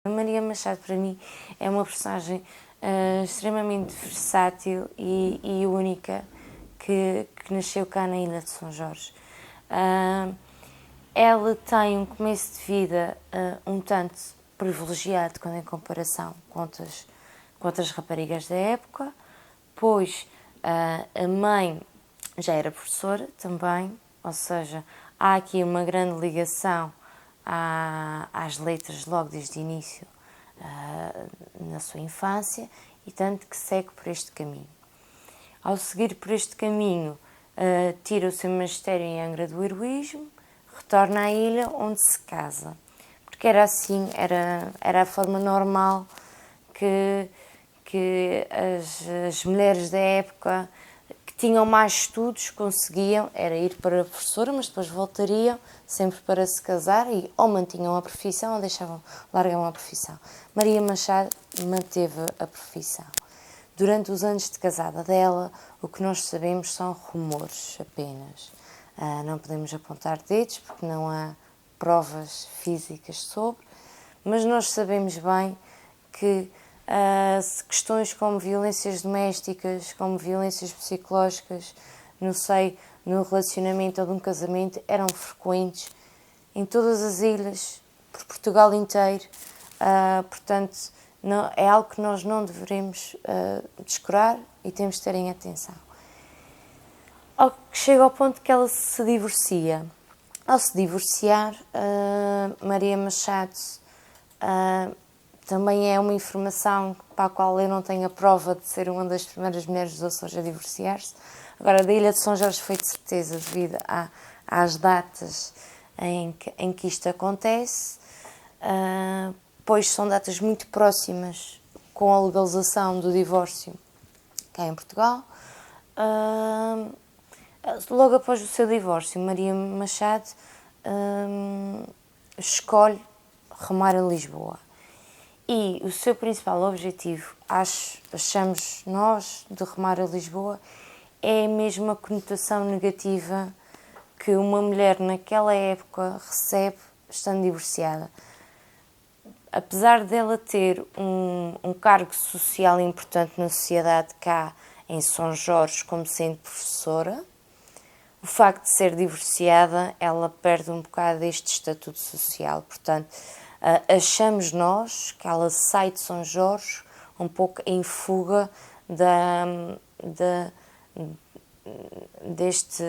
A Maria Machado, para mim, é uma personagem extremamente versátil e única que nasceu cá na Ilha de São Jorge. Ela tem um começo de vida um tanto privilegiado quando em comparação com outras raparigas da época, pois a mãe já era professora também, ou seja, há aqui uma grande ligação às letras logo desde o início na sua infância, e tanto que segue por este caminho. Ao seguir por este caminho, tira o seu magistério em Angra do Heroísmo, retorna à ilha onde se casa, porque era assim, era a forma normal que as mulheres da época que tinham mais estudos conseguiam, era ir para a professora, mas depois voltariam sempre para se casar e ou mantinham a profissão ou largavam a profissão. Maria Machado manteve a profissão. Durante os anos de casada dela, o que nós sabemos são rumores apenas. Não podemos apontar dedos porque não há provas físicas sobre, mas nós sabemos bem que questões como violências domésticas, como violências psicológicas, no relacionamento ou de um casamento, eram frequentes em todas as ilhas, por Portugal inteiro. Portanto, não, é algo que nós não devemos descurar e temos de ter em atenção. Chega ao ponto que ela se divorcia. Ao se divorciar, Maria Machado também é uma informação para a qual eu não tenho a prova de ser uma das primeiras mulheres dos Açores a divorciar-se. Agora, da Ilha de São Jorge foi de certeza devido às datas em que isto acontece, pois são datas muito próximas com a legalização do divórcio cá em Portugal. Logo após o seu divórcio, Maria Machado escolhe remar a Lisboa. E o seu principal objetivo, achamos nós, de remar a Lisboa, é mesmo a conotação negativa que uma mulher naquela época recebe estando divorciada. Apesar dela ter um cargo social importante na sociedade cá em São Jorge como sendo professora, o facto de ser divorciada, ela perde um bocado este estatuto social. Portanto, achamos nós que ela sai de São Jorge um pouco em fuga deste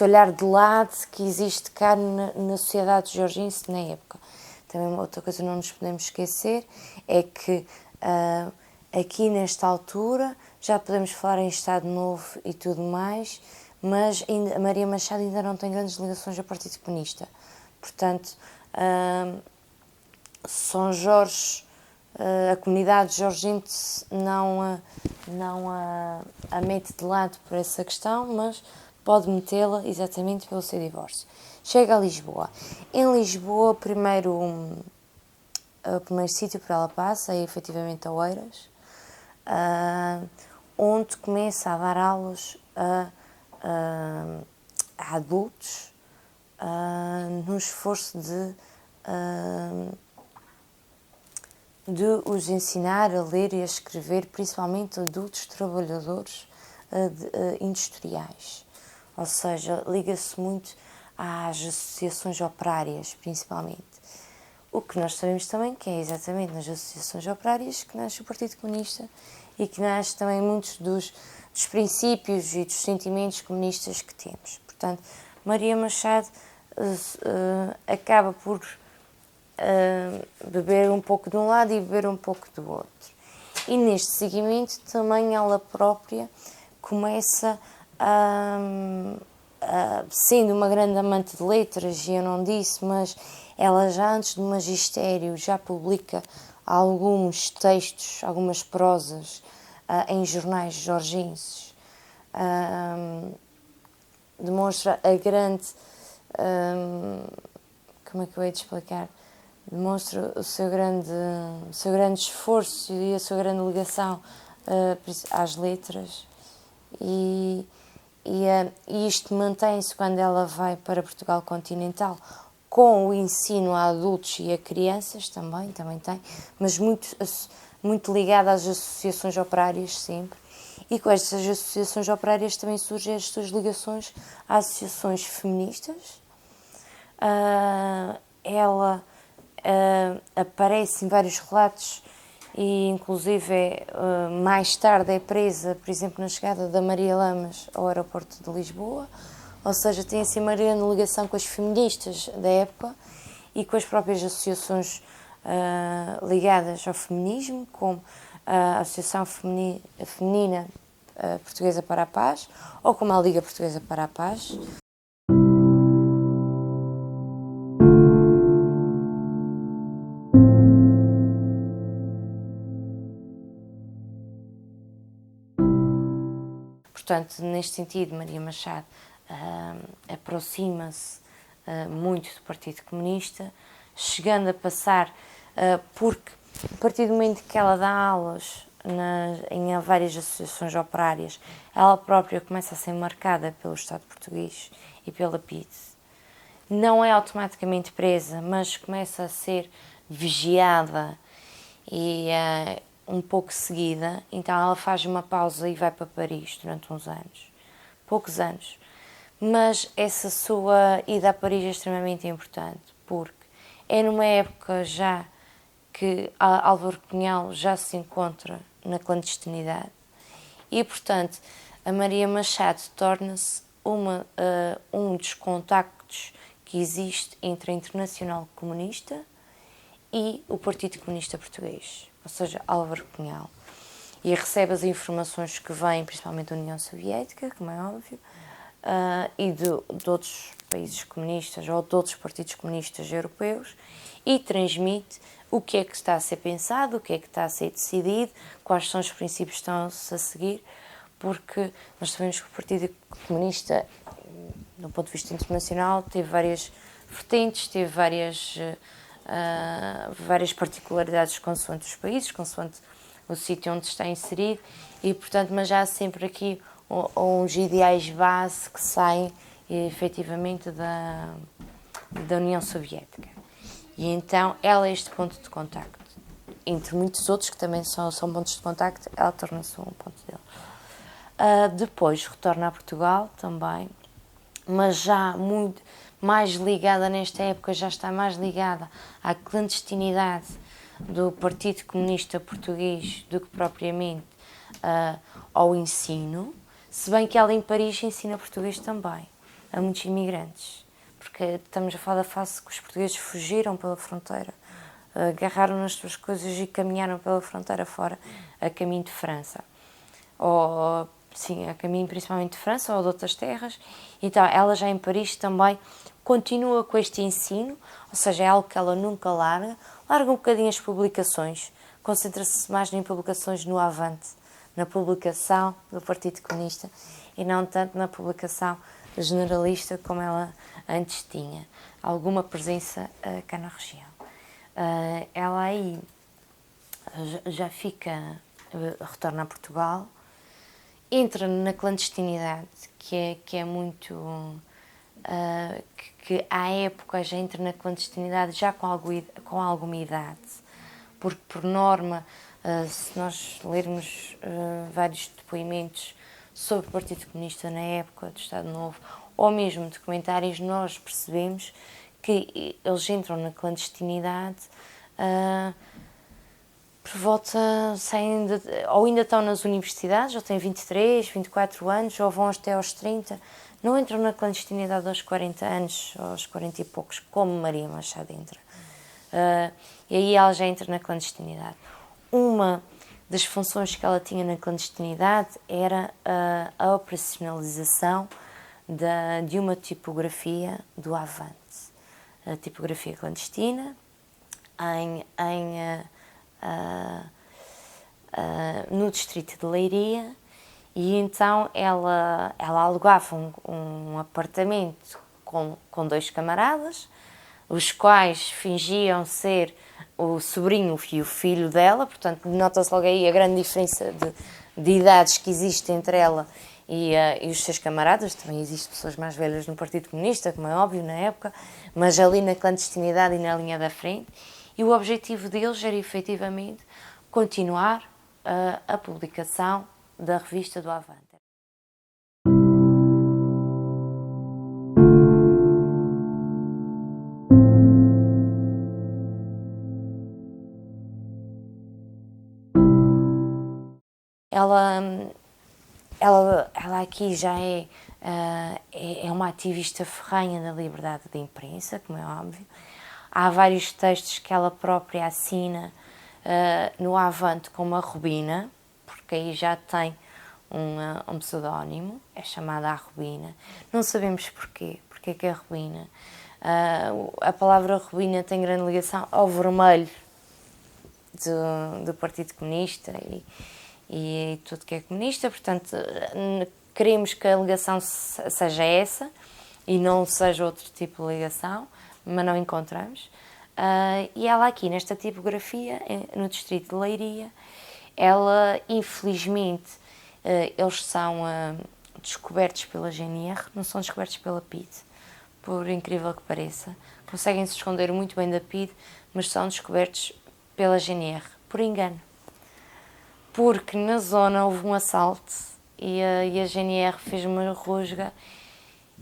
olhar de lado que existe cá na sociedade georgiense na época. Também uma outra coisa que não nos podemos esquecer é que Aqui, nesta altura, já podemos falar em Estado Novo e tudo mais, mas a Maria Machado ainda não tem grandes ligações ao Partido Comunista. Portanto, São Jorge, a comunidade jorgense não a mete de lado por essa questão, mas pode metê-la exatamente pelo seu divórcio. Chega a Lisboa. Em Lisboa, o primeiro sítio para ela passa é efetivamente a Oeiras, onde começa a dar aulas a adultos no esforço de os ensinar a ler e a escrever, principalmente adultos trabalhadores industriais. Ou seja, liga-se muito às associações operárias, principalmente. O que nós sabemos também que é exatamente nas associações operárias que nasce o Partido Comunista e que nasce também muitos dos princípios e dos sentimentos comunistas que temos. Portanto, Maria Machado acaba por beber um pouco de um lado e beber um pouco do outro. E neste seguimento também ela própria começa sendo uma grande amante de letras, e eu não disse, mas ela já antes do magistério já publica alguns textos, algumas prosas em jornais jorgenses. Demonstra a grande... como é que eu hei de explicar? Demonstra o seu grande esforço e a sua grande ligação às letras. E isto mantém-se quando ela vai para Portugal continental, com o ensino a adultos e a crianças também tem, mas muito ligada às associações operárias sempre. E com estas associações operárias também surgem as suas ligações a associações feministas. Ela aparece em vários relatos e inclusive mais tarde é presa, por exemplo, na chegada da Maria Lamas ao aeroporto de Lisboa, ou seja, tem assim uma grande ligação com as feministas da época e com as próprias associações ligadas ao feminismo, como a Associação Feminina Portuguesa para a Paz, ou como a Liga Portuguesa para a Paz. Portanto, neste sentido, Maria Machado aproxima-se muito do Partido Comunista, chegando a passar, porque a partir do momento que ela dá aulas em várias associações operárias, ela própria começa a ser marcada pelo Estado português e pela PIDE. Não é automaticamente presa, mas começa a ser vigiada e um pouco seguida, então ela faz uma pausa e vai para Paris durante uns anos, poucos anos. Mas essa sua ida a Paris é extremamente importante, porque é numa época já que Álvaro Cunhal já se encontra na clandestinidade e, portanto, a Maria Machado torna-se um dos contactos que existe entre a Internacional Comunista e o Partido Comunista Português, ou seja, Álvaro Cunhal. E recebe as informações que vêm principalmente da União Soviética, como é óbvio, e de outros países comunistas ou de outros partidos comunistas europeus, e transmite o que é que está a ser pensado, o que é que está a ser decidido, quais são os princípios que estão-se a seguir, porque nós sabemos que o Partido Comunista, do ponto de vista internacional, teve várias vertentes, teve várias particularidades consoante os países, consoante o sítio onde está inserido, e portanto, mas já há sempre aqui uns ideais base que saem efetivamente da União Soviética. E então ela é este ponto de contacto. Entre muitos outros que também são pontos de contacto, ela torna-se um ponto dele. Depois retorna a Portugal também, mas já muito mais ligada nesta época, já está mais ligada à clandestinidade do Partido Comunista Português do que propriamente ao ensino, se bem que ela em Paris ensina português também a muitos imigrantes, porque estamos a falar da fase que os portugueses fugiram pela fronteira agarraram nas suas coisas e caminharam pela fronteira fora, a caminho de França. Ou, sim, a caminho principalmente de França ou de outras terras. Então, ela já em Paris também continua com este ensino, ou seja, é algo que ela nunca larga um bocadinho as publicações, concentra-se mais em publicações no Avante, na publicação do Partido Comunista e não tanto na publicação generalista como ela antes tinha. Alguma presença cá na região. Ela aí já fica, retorna a Portugal, entra na clandestinidade, que é muito... que à época já entra na clandestinidade já com alguma idade, porque por norma, se nós lermos vários depoimentos sobre o Partido Comunista na época do Estado Novo, ou mesmo documentários, nós percebemos que eles entram na clandestinidade por volta, ou ainda estão nas universidades, ou têm 23, 24 anos, ou vão até aos 30, não entram na clandestinidade aos 40 anos, ou aos 40 e poucos, como Maria Machado entra. E aí ela já entra na clandestinidade. Uma das funções que ela tinha na clandestinidade era a operacionalização de uma tipografia do Avante. A tipografia clandestina, no distrito de Leiria, e então ela alugava um apartamento com 2 camaradas, os quais fingiam ser o sobrinho e o filho dela, portanto nota-se logo aí a grande diferença de idades que existe entre ela e os seus camaradas. Também existem pessoas mais velhas no Partido Comunista, como é óbvio na época, mas ali na clandestinidade e na linha da frente. E o objetivo deles era efetivamente continuar a publicação da revista do Avante. Ela aqui já é uma ativista ferrenha da liberdade de imprensa, como é óbvio. Há vários textos que ela própria assina no Avante como a Rubina, porque aí já tem um pseudónimo, é chamada a Rubina. Não sabemos porquê, porque é que é a Rubina. A palavra Rubina tem grande ligação ao vermelho do Partido Comunista e tudo que é comunista, portanto queremos que a ligação seja essa e não seja outro tipo de ligação, mas não encontramos. E ela aqui nesta tipografia, no distrito de Leiria, ela infelizmente, eles são descobertos pela GNR, não são descobertos pela PIDE, por incrível que pareça. Conseguem se esconder muito bem da PIDE, mas são descobertos pela GNR, por engano. Porque na zona houve um assalto e a GNR fez uma rusga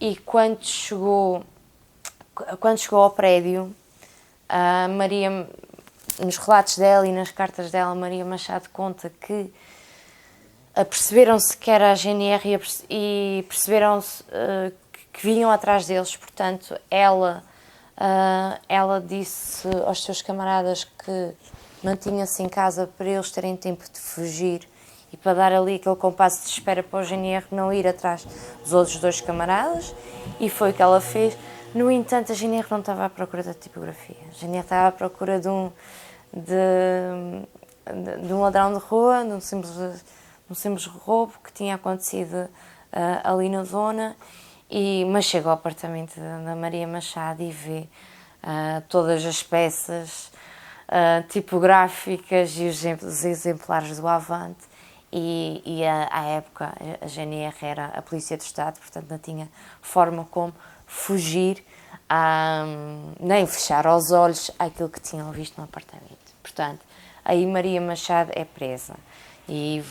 e quando chegou ao prédio, a Maria, nos relatos dela e nas cartas dela, Maria Machado conta que perceberam-se que era a GNR e perceberam-se que vinham atrás deles, portanto ela disse aos seus camaradas que mantinha-se em casa para eles terem tempo de fugir e para dar ali aquele compasso de espera para o GNR não ir atrás dos outros 2 camaradas, e foi o que ela fez. No entanto, a GNR não estava à procura da tipografia, a GNR estava à procura de um ladrão de rua, de um simples roubo que tinha acontecido ali na zona, mas chega ao apartamento da Maria Machado e vê todas as peças tipográficas e os exemplares do Avante, e à época a GNR era a Polícia do Estado, portanto não tinha forma como fugir, nem fechar os olhos àquilo que tinham visto no apartamento. Portanto, aí Maria Machado é presa e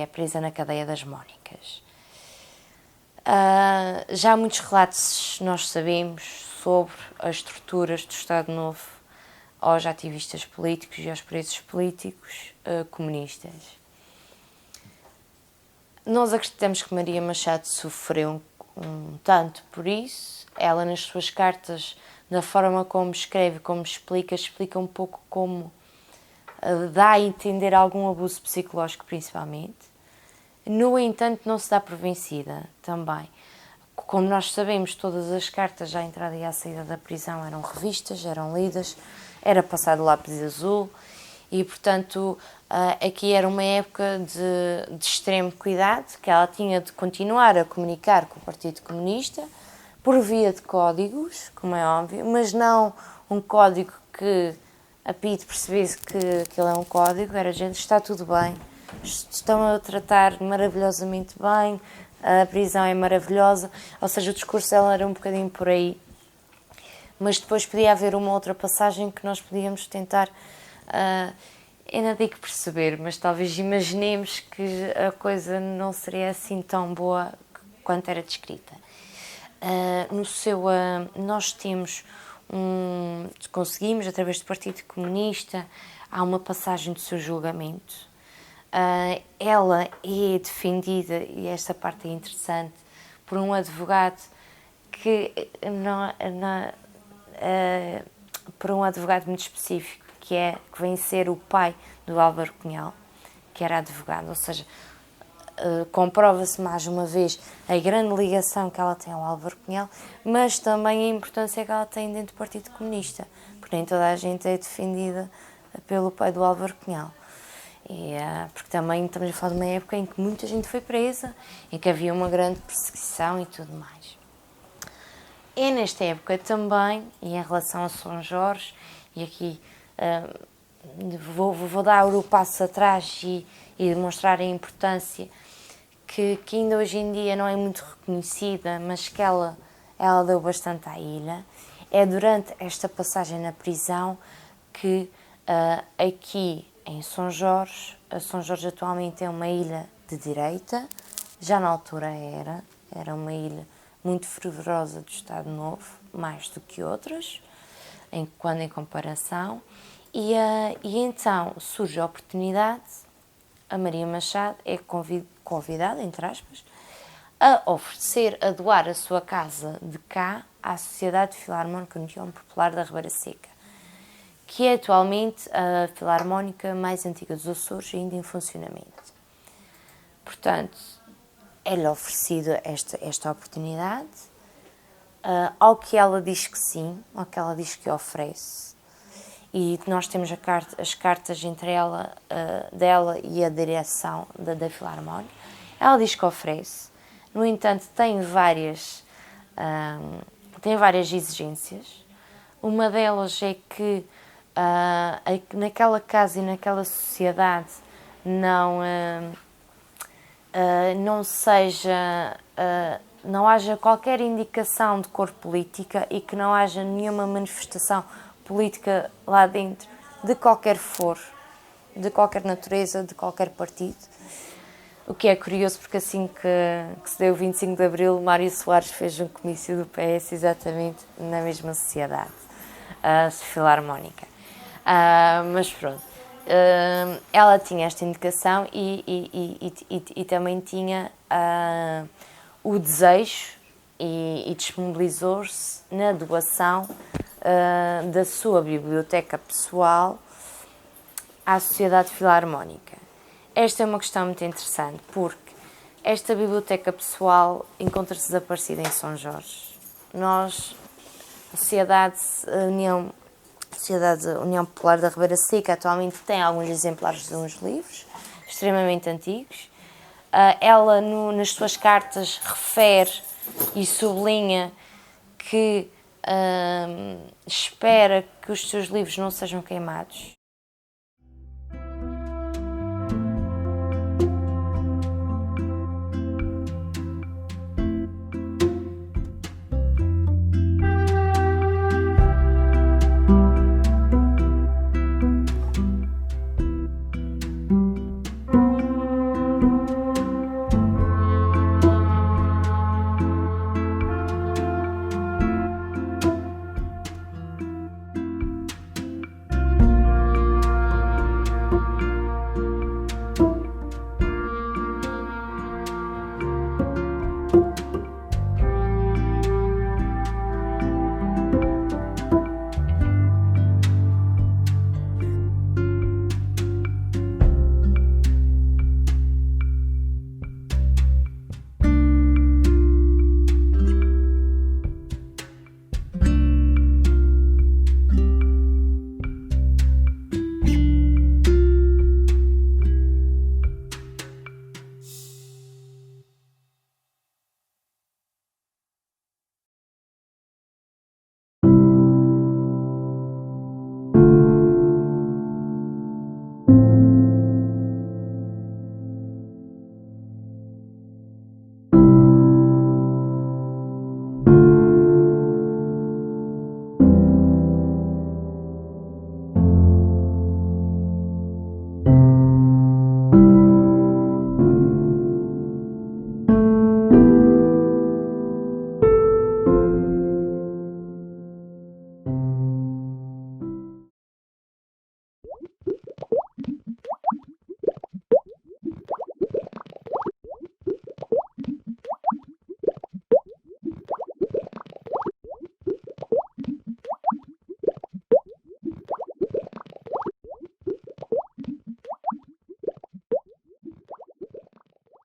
é presa na cadeia das Mónicas. Já muitos relatos nós sabemos sobre as torturas do Estado Novo aos ativistas políticos e aos presos políticos comunistas. Nós acreditamos que Maria Machado sofreu um tanto por isso. Ela, nas suas cartas na forma como escreve, como explica um pouco como dá a entender algum abuso psicológico, principalmente. No entanto, não se dá por vencida também. Como nós sabemos, todas as cartas à entrada e à saída da prisão eram revistas, eram lidas, era passado lápis azul e, portanto, aqui era uma época de extremo cuidado, que ela tinha de continuar a comunicar com o Partido Comunista por via de códigos, como é óbvio, mas não um código que a PIDE percebesse que aquilo é um código, era gente, está tudo bem, estão a tratar maravilhosamente bem, a prisão é maravilhosa, ou seja, o discurso dela era um bocadinho por aí. Mas depois podia haver uma outra passagem que nós podíamos tentar, eu não digo perceber, mas talvez imaginemos que a coisa não seria assim tão boa quanto era descrita. Nós temos conseguimos, através do Partido Comunista, há uma passagem do seu julgamento. Ela é defendida, e esta parte é interessante, por um advogado por um advogado muito específico, que vem ser o pai do Álvaro Cunhal, que era advogado, ou seja, comprova-se mais uma vez a grande ligação que ela tem ao Álvaro Cunhal, mas também a importância que ela tem dentro do Partido Comunista, porque nem toda a gente é defendida pelo pai do Álvaro Cunhal. Porque também estamos a falar de uma época em que muita gente foi presa, em que havia uma grande perseguição e tudo mais. É nesta época também, e em relação a São Jorge, e aqui vou dar o passo atrás e demonstrar a importância que ainda hoje em dia não é muito reconhecida, mas que ela deu bastante à ilha. É durante esta passagem na prisão que aqui em São Jorge, a São Jorge atualmente é uma ilha de direita, já na altura era uma ilha muito fervorosa do Estado Novo, mais do que outras, quando em comparação, e então surge a oportunidade, a Maria Machado é convidada, entre aspas, a doar a sua casa de cá à Sociedade Filarmónica União Popular da Ribeira Seca, que é atualmente a filarmónica mais antiga dos Açores, ainda em funcionamento. Portanto, é-lhe oferecida esta oportunidade, ao que ela diz que sim, ao que ela diz que oferece. E nós temos as cartas entre dela e a direção da Filarmónica. Ela diz que oferece, no entanto, tem várias exigências. Uma delas é que naquela casa e naquela sociedade não haja qualquer indicação de cor política e que não haja nenhuma manifestação política lá dentro, de qualquer de qualquer natureza, de qualquer partido. O que é curioso, porque assim que se deu o 25 de Abril, Mário Soares fez um comício do PS exatamente na mesma sociedade, a Filarmónica. Mas pronto, ela tinha esta indicação e também tinha o desejo e disponibilizou-se na doação da sua biblioteca pessoal à Sociedade Filarmónica. Esta é uma questão muito interessante, porque esta biblioteca pessoal encontra-se desaparecida em São Jorge. Nós, a Sociedade União Popular da Ribeira Seca, atualmente tem alguns exemplares de uns livros extremamente antigos. Ela, nas suas cartas, refere e sublinha que espera que os seus livros não sejam queimados.